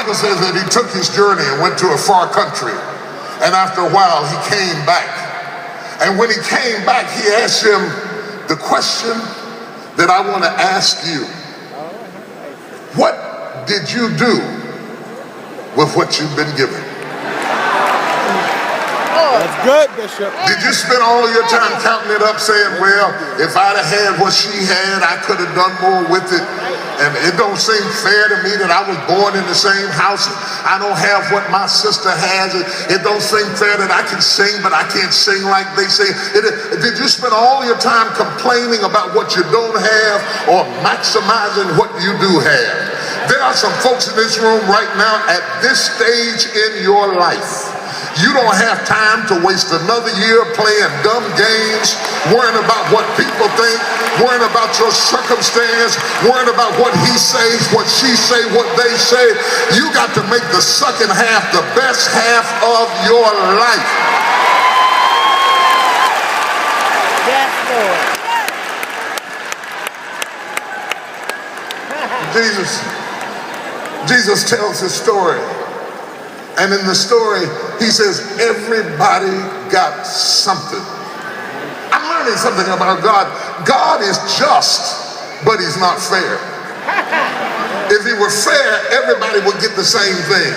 Bible says that he took his journey and went to a far country, and after a while he came back. And when he came back, he asked him the question that I want to ask you. What did you do with what you've been given? That's good, Bishop. Did you spend all of your time counting it up saying, well, if I'd have had what she had, I could have done more with it? And it don't seem fair to me that I was born in the same house. I don't have what my sister has. It don't seem fair that I can sing, but I can't sing like they sing. Did you spend all your time complaining about what you don't have or maximizing what you do have? There are some folks in this room right now at this stage in your life. You don't have time to waste another year playing dumb games, worrying about what people think, worrying about your circumstance, worrying about what he says, what she say, what they say. You got to make the second half the best half of your life. Yes, Lord. Jesus tells his story. And in the story, he says, everybody got something. I'm learning something about God. God is just, but he's not fair. If he were fair, everybody would get the same thing.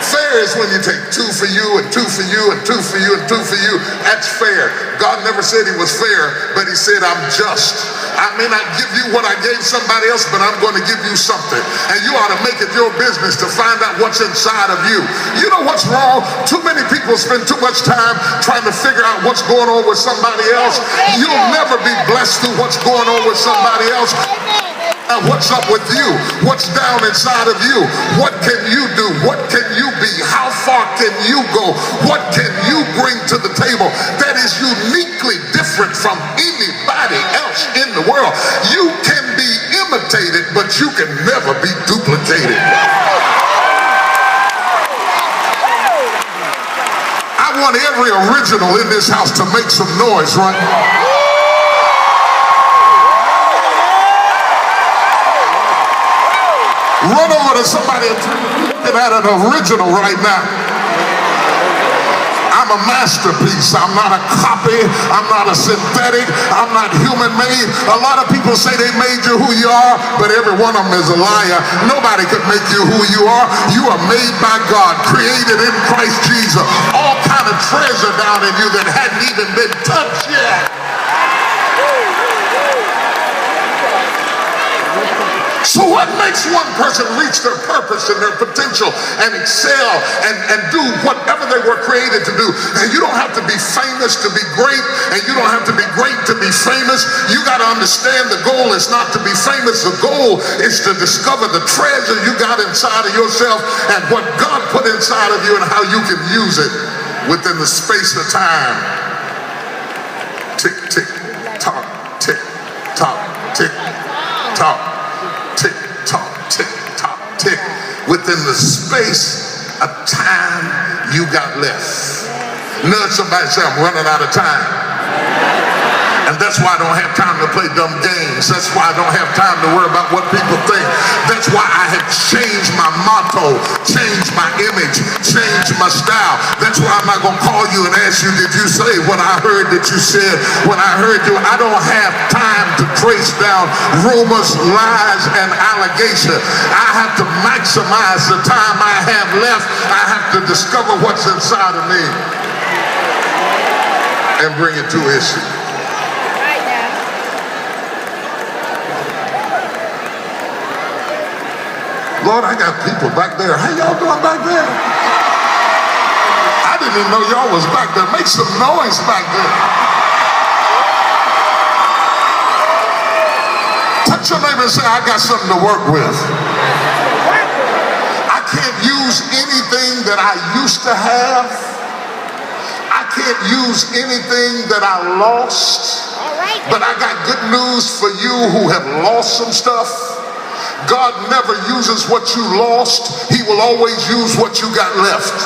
Fair is when you take two for you and two for you and two for you and two for you. That's fair. God never said he was fair, but he said, I'm just. I may not give you what I gave somebody else, but I'm going to give you something. And you ought to make it your business to find out what's inside of you. You know what's wrong? Too many people spend too much time trying to figure out what's going on with somebody else. You'll never be blessed through what's going on with somebody else. What's up with you? What's down inside of you? What can you do? What can you be? How far can you go? What can you bring to the table that is uniquely different from anybody else in the world? You can be imitated, but you can never be duplicated. I want every original in this house to make some noise right now. Run over to somebody and look at an original right now. I'm a masterpiece. I'm not a copy. I'm not a synthetic. I'm not human made. A lot of people say they made you who you are, but every one of them is a liar. Nobody could make you who you are. You are made by God, created in Christ Jesus. All kind of treasure down in you that hadn't even been touched yet. So what makes one person reach their purpose and their potential and excel and do whatever they were created to do? And you don't have to be famous to be great, and you don't have to be great to be famous. You got to understand the goal is not to be famous. The goal is to discover the treasure you got inside of yourself and what God put inside of you and how you can use it within the space of time. Tick, tick, tock, tick, tock, tick, tock. Tick, tock, tick, tock, tick. Within the space of time you got left. Nudge somebody and say, I'm running out of time. And that's why I don't have time to play dumb games. That's why I don't have time to worry about what people think. That's why I have changed my motto, changed my image, changed my style. That's why I'm not going to call you and ask you, did you say what I heard that you said? When I heard you, I don't have time to trace down rumors, lies, and allegations. I have to maximize the time I have left. I have to discover what's inside of me and bring it to issue. Lord, I got people back there. How y'all doing back there? I didn't even know y'all was back there. Make some noise back there. Touch your neighbor and say, I got something to work with. I can't use anything that I used to have. I can't use anything that I lost. But I got good news for you who have lost some stuff. God never uses what you lost. He will always use what you got left.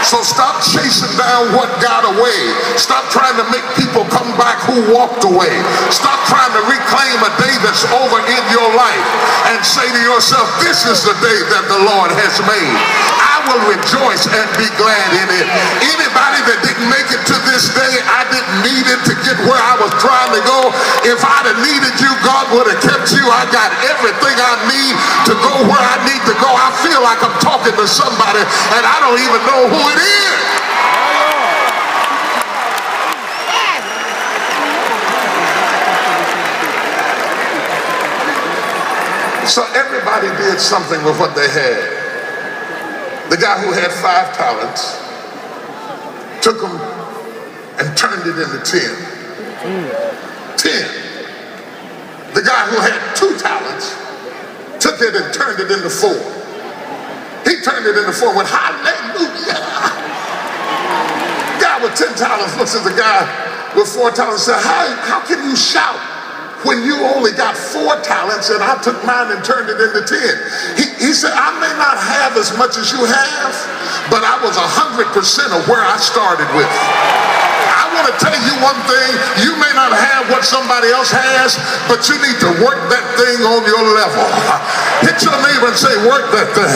So stop chasing down what got away. Stop trying to make people come back who walked away. Stop trying to reclaim a day that's over in your life and say to yourself, this is the day that the Lord has made. I will rejoice and be glad in it. Anybody that didn't make it to this day, I didn't need it to get where I was trying to go. If I'd have needed you, God would have kept you. I got everything I need to go where I need to go. I feel like I'm talking to somebody and I don't even know who it is. So everybody did something with what they had. The guy who had 5 talents took them and turned it into 10. 10. The guy who had 2 talents took it and turned it into 4. He turned it into 4 with hallelujah. Guy with 10 talents looks at the guy with 4 talents and said, how can you shout when you only got 4 talents and I took mine and turned it into 10? He said, I may not have as much as you have, but I was 100% of where I started with. I want to tell you one thing, you may not have what somebody else has, but you need to work that thing on your level. Hit your neighbor and say, work that thing.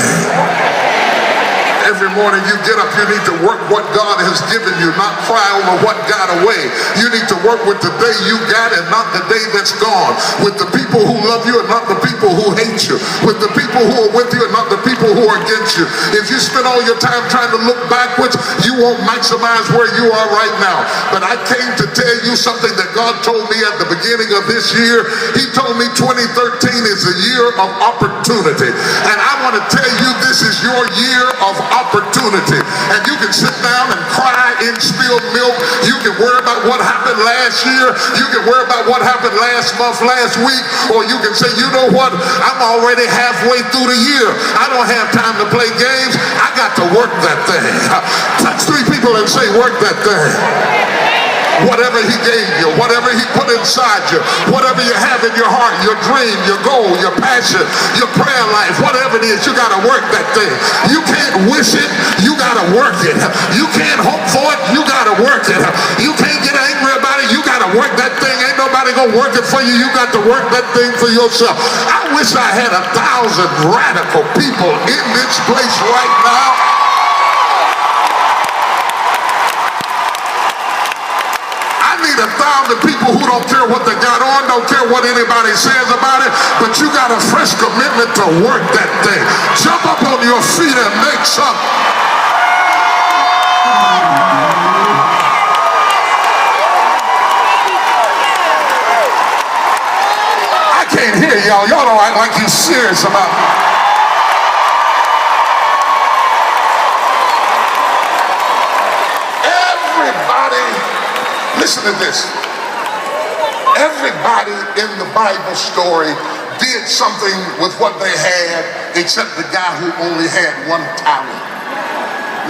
Every morning you get up, you need to work what God has given you, not cry over what got away. You need to work with the day you got and not the day that's gone. With the people who love you and not the people who hate you. With the people who are with you and not the people who are against you. If you spend all your time trying to look backwards, you won't maximize where you are right now. But I came to tell you something that God told me at the beginning of this year. He told me 2013 is a year of opportunity. And I want to tell you this is your year of opportunity. And you can sit down and cry in spilled milk. You can worry about what happened last year. You can worry about what happened last month, last week. Or you can say, you know what? I'm already halfway through the year. I don't have time to play games. I got to work that thing. Touch 3 people and say, work that thing. Whatever he gave you, whatever he put inside you, whatever you have in your heart, your dream, your goal, your passion, your prayer life, whatever it is, you got to work that thing. You can't wish it, you got to work it. You can't hope for it, you got to work it. You can't get angry about it, you got to work that thing. Ain't nobody going to work it for you, you got to work that thing for yourself. I wish I had 1,000 radical people in this place right now. I need 1,000 people who don't care what they got on, don't care what anybody says about it, but you got a fresh commitment to work that thing. Jump up on your feet and make something. I can't hear y'all. Y'all don't act like you're serious about it. Listen to this. Everybody in the Bible story did something with what they had except the guy who only had 1 talent.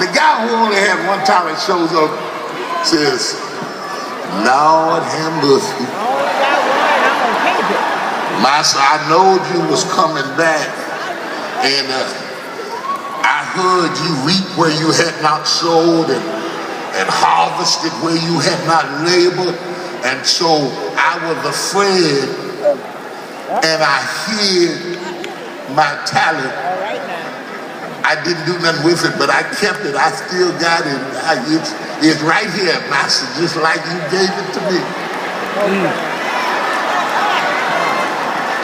The guy who only had 1 talent shows up, says, Lord have mercy. Master, I knowed you was coming back, and I heard you reap where you had not sowed and harvested where you had not labored, and so I was afraid and I hid my talent. I didn't do nothing with it, but I kept it. I still got it. It's right here, Master, just like you gave it to me.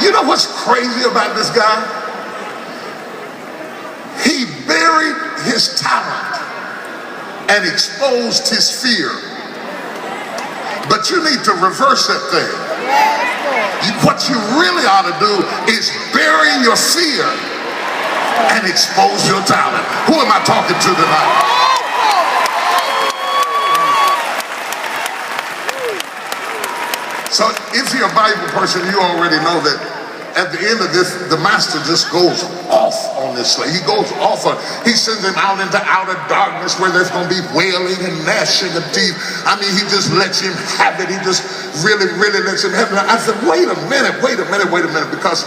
You know what's crazy about this guy? He buried his talent and exposed his fear. But you need to reverse that thing. What you really ought to do is bury your fear and expose your talent. Who am I talking to tonight? So if you're a Bible person, you already know that at the end of this, the master just goes off on this slave. He goes off on, he sends him out into outer darkness where there's going to be wailing and gnashing of teeth. I mean, he just lets him have it. He just really lets him have it. I said, wait a minute, because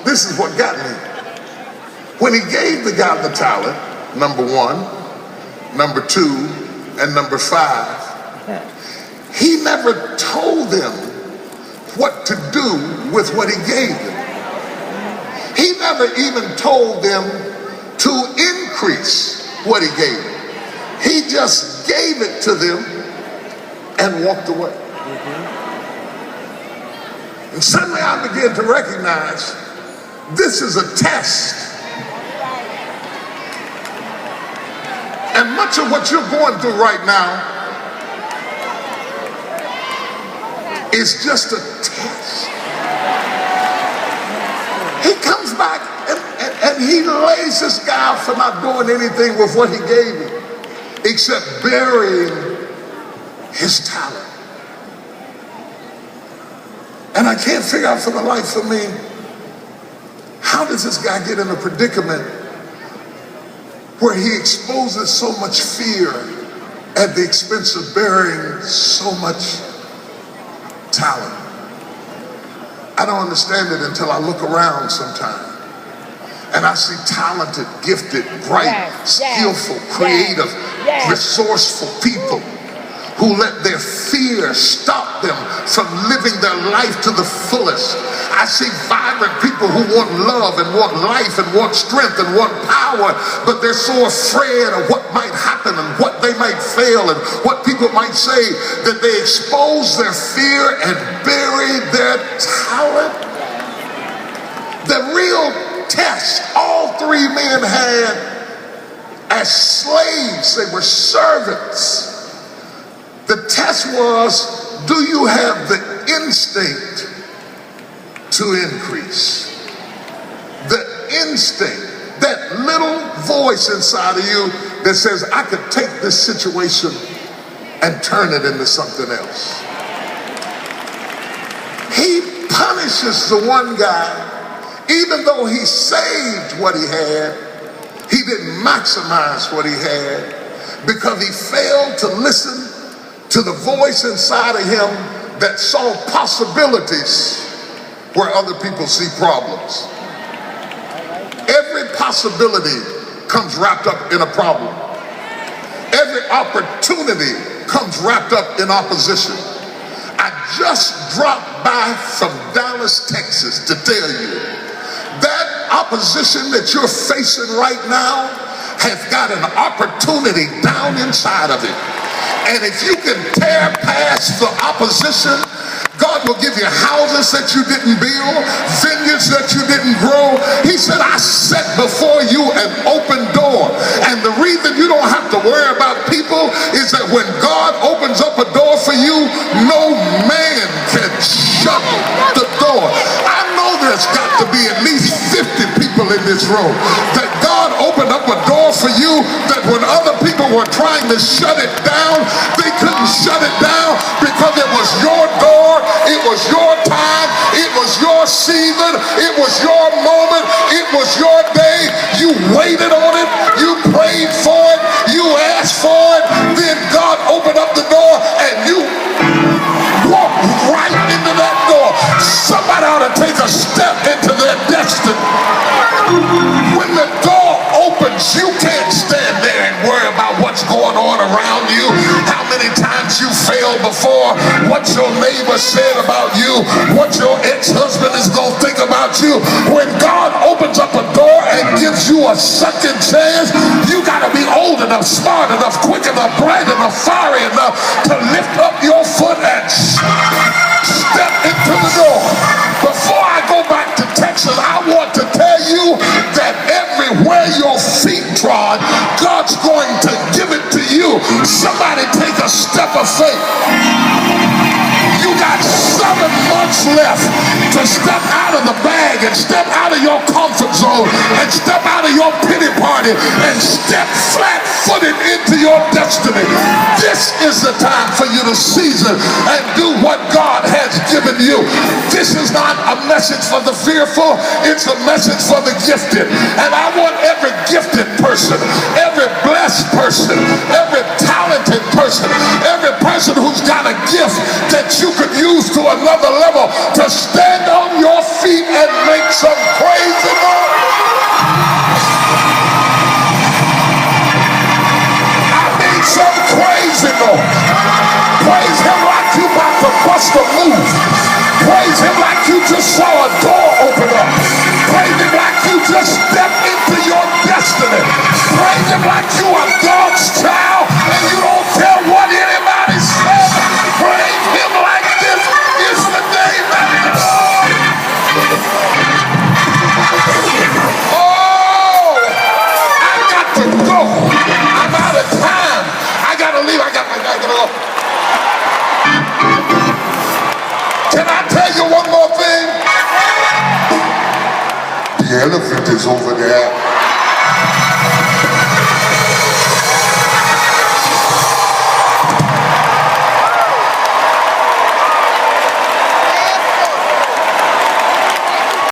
this is what got me. When he gave the guy the talent, number 1, number 2, and number 5. He never told them what to do with what he gave them. He never even told them to increase what he gave them. He just gave it to them and walked away. And suddenly I began to recognize this is a test. And much of what you're going through right now is just a test. He comes back and he lays this guy out for not doing anything with what he gave him except burying his talent. And I can't figure out for the life of me, how does this guy get in a predicament where he exposes so much fear at the expense of burying so much talent? I don't understand it until I look around sometime and I see talented, gifted, bright, skillful, creative, resourceful people who let their fear stop them from living their life to the fullest. I see vibrant people who want love and want life and want strength and want power, but they're so afraid of what might happen and what they might fail and what people might say that they expose their fear and bury their talent. The real test all three men had as slaves, they were servants. The test was, do you have the instinct to increase? The instinct, that little voice inside of you that says, I could take this situation and turn it into something else. He punishes the one guy, even though he saved what he had, he didn't maximize what he had because he failed to listen to the voice inside of him that saw possibilities where other people see problems. Every possibility comes wrapped up in a problem. Every opportunity comes wrapped up in opposition. I just dropped by from Dallas, Texas to tell you that opposition that you're facing right now has got an opportunity down inside of it. And if you can tear past the opposition, God will give you houses that you didn't build, vineyards that you didn't grow. He said, I set before you an open door. And the reason you don't have to worry about people is that when God opens up a door for you, no man can shut the door. I know there's got to be at least 50 people in this room that God opened up a door for you that when other people were trying to shut it down, they couldn't shut it down because it was your door, it was your time, it was your season, it was your moment, it was your day. You waited on it, you prayed for it, you asked for it, then God opened up the door and you walked right into that door. Somebody ought to take a step into their destiny. When the door opens, you can't stand there and worry about what's going on around you, how many times you failed before, what your neighbor said about you, what your ex-husband is going to think about you. When God opens up a door and gives you a second chance, you got to be old enough, smart enough, quick enough, bright enough, fiery enough to lift up your foot and step into the door. Before I go back to Texas, I want to tell you that everywhere your feet trod, God's going to give it to you. Somebody take a step of faith. You got 7 months left to step out of the bag and step out of your comfort zone and step out of your pity party and step flat-footed into your destiny. This is the time for you to seize it and do what God has given you. This is not a message for the fearful, it's a message for the gifted. And I want every gifted person, every blessed person, every talented person, every person who's got a gift that you could use to another level to stand on your feet and make some crazy noise. bust a move. Praise him like you just saw a door open up. Praise him like you just stepped into your destiny. Praise him like you are God's child and you don't care what anybody says. Praise him like this is the day that the Lord. Oh, I got to go. I'm out of time. I got to leave. I got to go. Can I tell you one more thing? The elephant is over there.